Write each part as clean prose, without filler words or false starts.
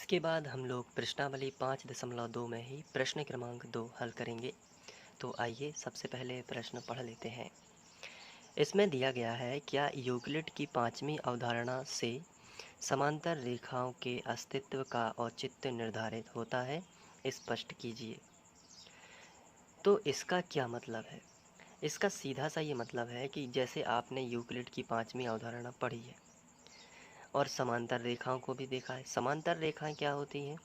इसके बाद हम लोग प्रश्नावली 5.2 में ही प्रश्न क्रमांक 2 हल करेंगे। तो आइए सबसे पहले प्रश्न पढ़ लेते हैं। इसमें दिया गया है, क्या यूक्लिड की पांचवी अवधारणा से समांतर रेखाओं के अस्तित्व का औचित्य निर्धारित होता है? स्पष्ट कीजिए। तो इसका क्या मतलब है? इसका सीधा सा ये मतलब है कि जैसे आपने यूक्लिड की पांचवी अवधारणा पढ़ी है और समांतर रेखाओं को भी देखा है। समांतर रेखाएं क्या होती हैं?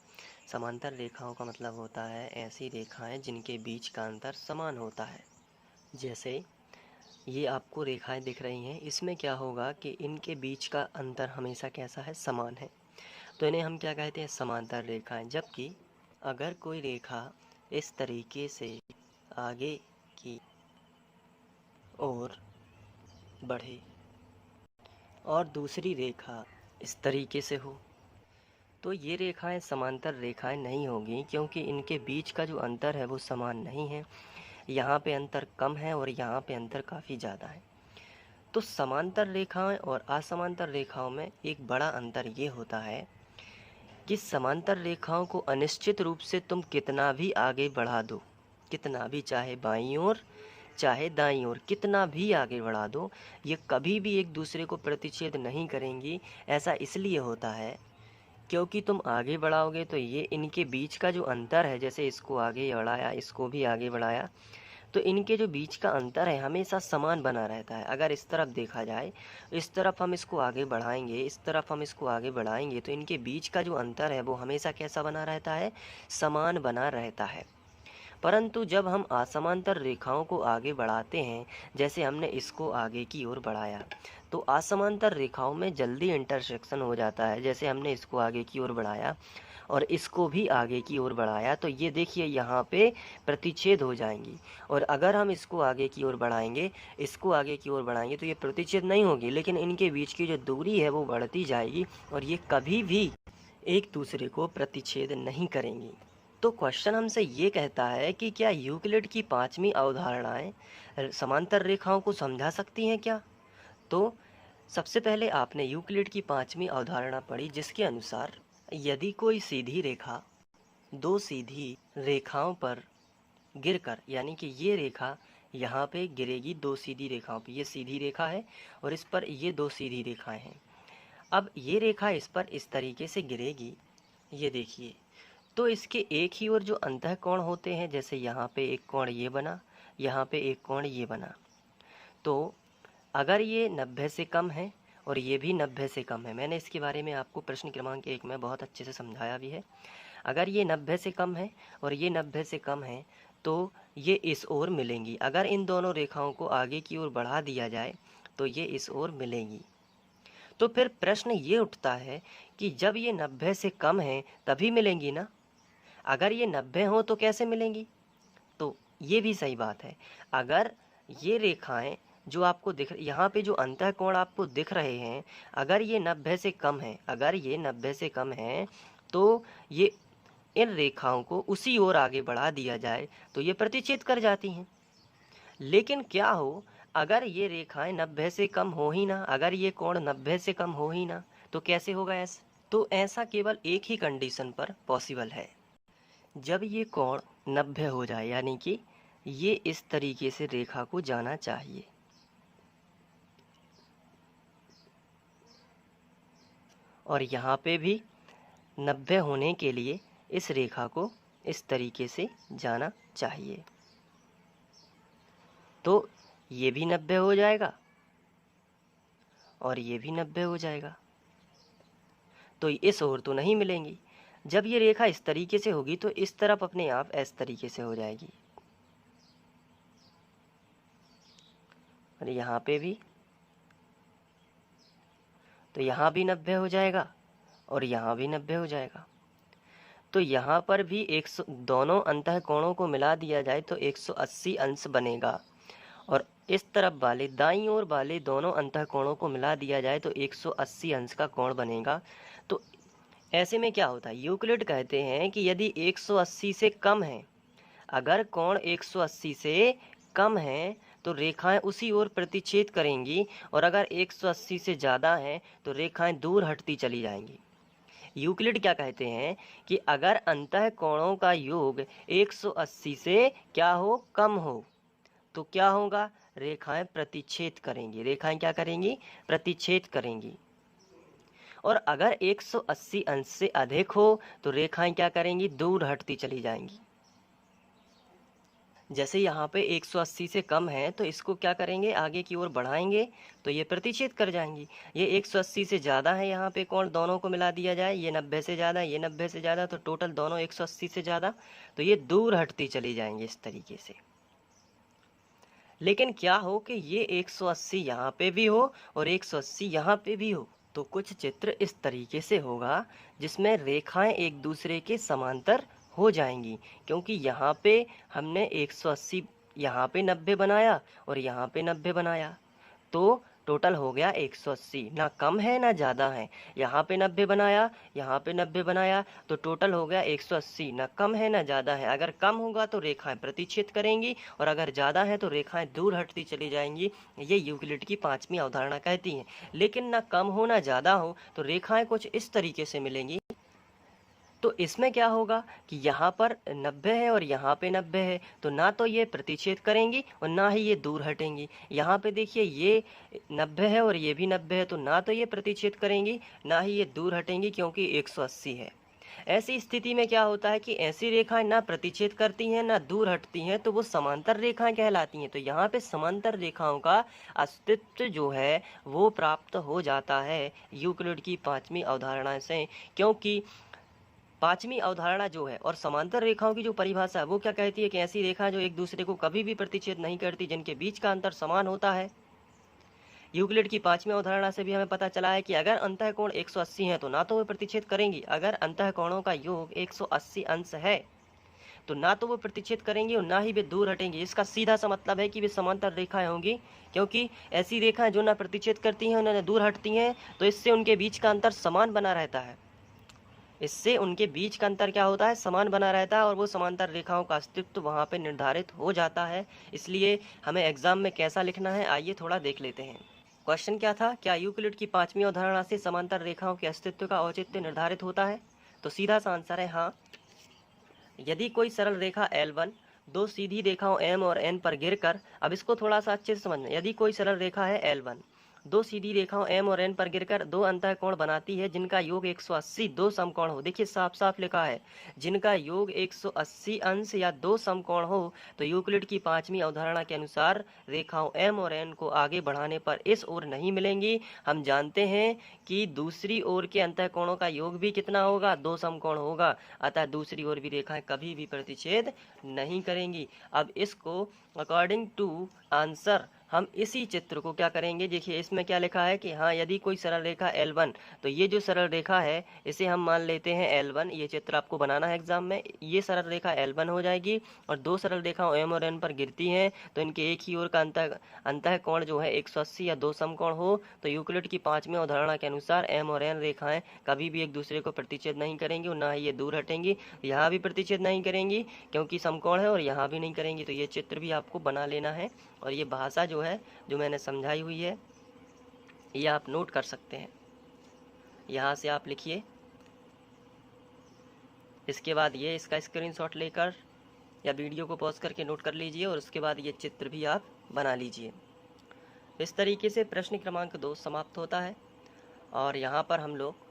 समांतर रेखाओं का मतलब होता है ऐसी रेखाएं जिनके बीच का अंतर समान होता है। जैसे ये आपको रेखाएं दिख रही हैं, इसमें क्या होगा कि इनके बीच का अंतर हमेशा कैसा है? समान है। तो इन्हें हम क्या कहते हैं? समांतर रेखाएं। जबकि अगर कोई रेखा इस तरीके से आगे की ओर बढ़े और दूसरी रेखा इस तरीके से हो, तो ये रेखाएं समांतर रेखाएं नहीं होगी, क्योंकि इनके बीच का जो अंतर है वो समान नहीं है। यहाँ पे अंतर कम है और यहाँ पे अंतर काफ़ी ज़्यादा है। तो समांतर रेखाएं और असमांतर रेखाओं में एक बड़ा अंतर ये होता है कि समांतर रेखाओं को अनिश्चित रूप से तुम कितना भी आगे बढ़ा दो, कितना भी, चाहे बाईं ओर चाहे दाईं ओर, कितना भी आगे बढ़ा दो, ये कभी भी एक दूसरे को प्रतिच्छेद नहीं करेंगी। ऐसा इसलिए होता है क्योंकि तुम आगे बढ़ाओगे तो ये इनके बीच का जो अंतर है, जैसे इसको आगे बढ़ाया, इसको भी आगे बढ़ाया, तो इनके जो बीच का अंतर है हमेशा समान बना रहता है। अगर इस तरफ देखा जाए, इस तरफ हम इसको आगे बढ़ाएंगे, इस तरफ हम इसको आगे बढ़ाएंगे, तो इनके बीच का जो अंतर है वो हमेशा कैसा बना रहता है? समान बना रहता है। परंतु जब हम असमांतर रेखाओं को आगे बढ़ाते हैं, जैसे हमने इसको आगे की ओर बढ़ाया, तो असमांतर रेखाओं में जल्दी इंटरसेक्शन हो जाता है। जैसे हमने इसको आगे की ओर बढ़ाया और इसको भी आगे की ओर बढ़ाया, तो ये देखिए यहाँ पे प्रतिच्छेद हो जाएंगी। और अगर हम इसको आगे की ओर बढ़ाएंगे, इसको आगे की ओर बढ़ाएंगे, तो ये प्रतिच्छेद नहीं होगी, लेकिन इनके बीच की जो दूरी है वो बढ़ती जाएगी और ये कभी भी एक दूसरे को प्रतिच्छेद नहीं करेंगी। तो क्वेश्चन हमसे ये कहता है कि क्या यूक्लिड की पांचवी अवधारणाएं समांतर रेखाओं को समझा सकती हैं क्या? तो सबसे पहले आपने यूक्लिड की पांचवी अवधारणा पढ़ी, जिसके अनुसार यदि कोई सीधी रेखा दो सीधी रेखाओं पर गिरकर, यानी कि ये रेखा यहाँ पे गिरेगी दो सीधी रेखाओं पे, ये सीधी रेखा है और इस पर ये दो सीधी रेखाएं हैं। अब ये रेखा इस पर इस तरीके से गिरेगी, ये देखिए, तो इसके एक ही ओर जो अंतःकोण होते हैं, जैसे यहाँ पे एक कोण ये बना, यहाँ पे एक कोण ये बना, तो अगर ये 90 से कम है और ये भी 90 से कम है, मैंने इसके बारे में आपको प्रश्न क्रमांक 1 में बहुत अच्छे से समझाया भी है। अगर ये 90 से कम है और ये 90 से कम है, तो ये इस ओर मिलेंगी। अगर इन दोनों रेखाओं को आगे की ओर बढ़ा दिया जाए तो ये इस ओर मिलेंगी। तो फिर प्रश्न ये उठता है कि जब ये 90 से कम है तभी मिलेंगी ना, अगर ये 90 हो तो कैसे मिलेंगी? तो ये भी सही बात है। अगर ये रेखाएं जो आपको दिख, यहाँ पे जो अंतःकोण आपको दिख रहे हैं, अगर ये 90 से कम है, अगर ये 90 से कम है, तो ये इन रेखाओं को उसी ओर आगे बढ़ा दिया जाए तो ये प्रतिच्छेद कर जाती हैं। लेकिन क्या हो, अगर ये रेखाएं 90 से कम हो ही ना, अगर ये कोण 90 से कम हो ही ना, तो कैसे होगा ऐसा? तो ऐसा केवल एक ही कंडीशन पर पॉसिबल है, जब ये कोण 90 हो जाए, यानी कि ये इस तरीके से रेखा को जाना चाहिए। और यहाँ पे भी 90 होने के लिए इस रेखा को इस तरीके से जाना चाहिए। तो ये भी 90 हो जाएगा और ये भी 90 हो जाएगा, तो इस ओर तो नहीं मिलेंगी। जब ये रेखा इस तरीके से होगी तो इस तरफ अपने आप इस तरीके से हो जाएगी, और यहाँ पे भी, तो यहाँ भी 90 हो जाएगा और यहाँ भी 90 हो जाएगा। तो यहाँ पर भी 100, दोनों अंतःकोणों को मिला दिया जाए तो 180 अंश बनेगा, और इस तरफ वाले दाईं ओर वाले दोनों अंतःकोणों को मिला दिया जाए तो 180 अंश का कोण बनेगा। तो ऐसे में क्या होता है, यूक्लिड कहते हैं कि यदि 180 से कम है, अगर कोण 180 से कम है तो रेखाएं उसी ओर प्रतिच्छेद करेंगी, और अगर 180 से ज़्यादा हैं तो रेखाएं दूर हटती चली जाएंगी। यूक्लिड क्या कहते हैं कि अगर अंतःकोणों का योग 180 से क्या हो, कम हो, तो क्या होगा, रेखाएं प्रतिच्छेद करेंगी। रेखाएं क्या करेंगी, प्रतिच्छेद करेंगी। और अगर 180 अंश से अधिक हो तो रेखाएं क्या करेंगी, दूर हटती चली जाएंगी। जैसे यहाँ पे 180 से कम है तो इसको क्या करेंगे, आगे की ओर बढ़ाएंगे तो ये प्रतिच्छेद कर जाएंगी। ये 180 से ज़्यादा है, यहाँ पे कोण दोनों को मिला दिया जाए, ये 90 से ज़्यादा, ये 90 से ज़्यादा, तो टोटल दोनों 180 से ज़्यादा, तो ये दूर हटती चली जाएंगी इस तरीके से। लेकिन क्या हो कि ये 180 यहाँ पे भी हो और 180 यहाँ पे भी हो, तो कुछ चित्र इस तरीके से होगा जिसमें रेखाएं एक दूसरे के समांतर हो जाएंगी, क्योंकि यहाँ पे हमने 180 यहाँ पे 90 बनाया और यहाँ पे 90 बनाया, तो टोटल हो गया 180, ना कम है ना ज़्यादा है। यहाँ पे 90 बनाया, यहाँ पे 90 बनाया, तो टोटल हो गया 180, ना कम है ना ज़्यादा है। अगर कम होगा तो रेखाएं प्रतिच्छेद करेंगी और अगर ज़्यादा है तो रेखाएं दूर हटती चली जाएंगी। ये यूक्लिड की 5वीं अवधारणा कहती हैं। लेकिन ना कम हो ना ज़्यादा हो तो रेखाएं कुछ इस तरीके से मिलेंगी। तो इसमें क्या होगा कि यहाँ पर 90 है और यहाँ पे 90 है, तो ना तो ये प्रतिच्छेद करेंगी और ना ही ये दूर हटेंगी। यहाँ पे देखिए ये 90 है और ये भी 90 है, तो ना तो ये प्रतिच्छेद करेंगी ना ही ये दूर हटेंगी, क्योंकि 180 है। ऐसी स्थिति में क्या होता है कि ऐसी रेखाएं ना प्रतिच्छेद करती हैं ना दूर हटती हैं, तो वो समांतर रेखाएं कहलाती हैं। तो यहाँ पे समांतर रेखाओं का अस्तित्व जो है वो प्राप्त हो जाता है यूक्लिड की 5वीं अवधारणा से, क्योंकि 5वीं अवधारणा जो है और समांतर रेखाओं की जो परिभाषा है वो क्या कहती है कि ऐसी रेखाएं जो एक दूसरे को कभी भी प्रतिच्छेद नहीं करती, जिनके बीच का अंतर समान होता है। यूक्लिड की 5वीं अवधारणा से भी हमें पता चला है कि अगर अंतःकोण 180 है तो ना तो वे प्रतिच्छेद करेंगी, अगर अंतःकोणों का योग 180 अंश है तो ना तो वो प्रतिच्छेद करेंगी और ना ही वे दूर हटेंगी। इसका सीधा सा मतलब है कि वे समांतर रेखाएं होंगी, क्योंकि ऐसी रेखाएं जो ना प्रतिच्छेद करती हैं ना दूर हटती हैं, तो इससे उनके बीच का अंतर समान बना रहता है। इससे उनके बीच का अंतर क्या होता है, समान बना रहता है और वो समांतर रेखाओं का अस्तित्व वहाँ पे निर्धारित हो जाता है। इसलिए हमें एग्जाम में कैसा लिखना है, आइए थोड़ा देख लेते हैं। क्वेश्चन क्या था, क्या यूक्लिड की 5वीं अवधारणा से समांतर रेखाओं के अस्तित्व का औचित्य निर्धारित होता है? तो सीधा सा आंसर है हाँ। यदि कोई सरल रेखा L1 दो सीधी रेखाओं M और N पर गिरकर, अब इसको थोड़ा सा अच्छे से समझना, यदि कोई सरल रेखा है L1 दो सीधी रेखाओं M और N पर गिरकर दो अंतःकोण बनाती है जिनका योग 180 दो समकोण हो, देखिए साफ साफ लिखा है जिनका योग 180 अंश या दो समकोण हो, तो यूक्लिड की 5वीं अवधारणा के अनुसार रेखाओं M और N को आगे बढ़ाने पर इस ओर नहीं मिलेंगी। हम जानते हैं कि दूसरी ओर के अंतःकोणों का योग भी कितना होगा, दो समकोण होगा, अतः दूसरी ओर भी रेखाएं कभी भी प्रतिच्छेद नहीं करेंगी। अब इसको अकॉर्डिंग टू आंसर हम इसी चित्र को क्या करेंगे, देखिए इसमें क्या लिखा है कि हाँ यदि कोई सरल रेखा L1, तो ये जो सरल रेखा है इसे हम मान लेते हैं L1, ये चित्र आपको बनाना है एग्जाम में। ये सरल रेखा L1 हो जाएगी और दो सरल रेखाओं M और N पर गिरती हैं, तो इनके एक ही ओर का अंतःकोण जो है 180 या दो समकोण हो, तो यूक्लिड की 5वीं अवधारणा के अनुसार M और N रेखाएं कभी भी एक दूसरे को प्रतिच्छेद नहीं करेंगी और ना ही ये दूर हटेंगी। यहाँ भी प्रतिच्छेद नहीं करेंगी क्योंकि समकोण है और यहाँ भी नहीं करेंगी, तो ये चित्र भी आपको बना लेना है। और ये भाषा जो है जो मैंने समझाई हुई है ये आप नोट कर सकते हैं, यहाँ से आप लिखिए। इसके बाद ये इसका स्क्रीनशॉट लेकर या वीडियो को पॉज करके नोट कर लीजिए और उसके बाद ये चित्र भी आप बना लीजिए। इस तरीके से प्रश्न क्रमांक 2 समाप्त होता है और यहाँ पर हम लोग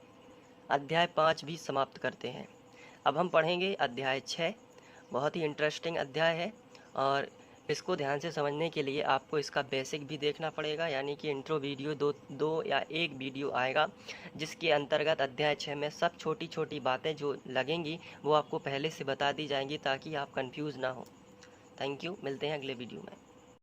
अध्याय 5 भी समाप्त करते हैं। अब हम पढ़ेंगे अध्याय 6, बहुत ही इंटरेस्टिंग अध्याय है और इसको ध्यान से समझने के लिए आपको इसका बेसिक भी देखना पड़ेगा, यानी कि इंट्रो वीडियो दो या एक वीडियो आएगा जिसके अंतर्गत अध्याय 6 में सब छोटी छोटी बातें जो लगेंगी वो आपको पहले से बता दी जाएंगी ताकि आप कंफ्यूज ना हो। थैंक यू, मिलते हैं अगले वीडियो में।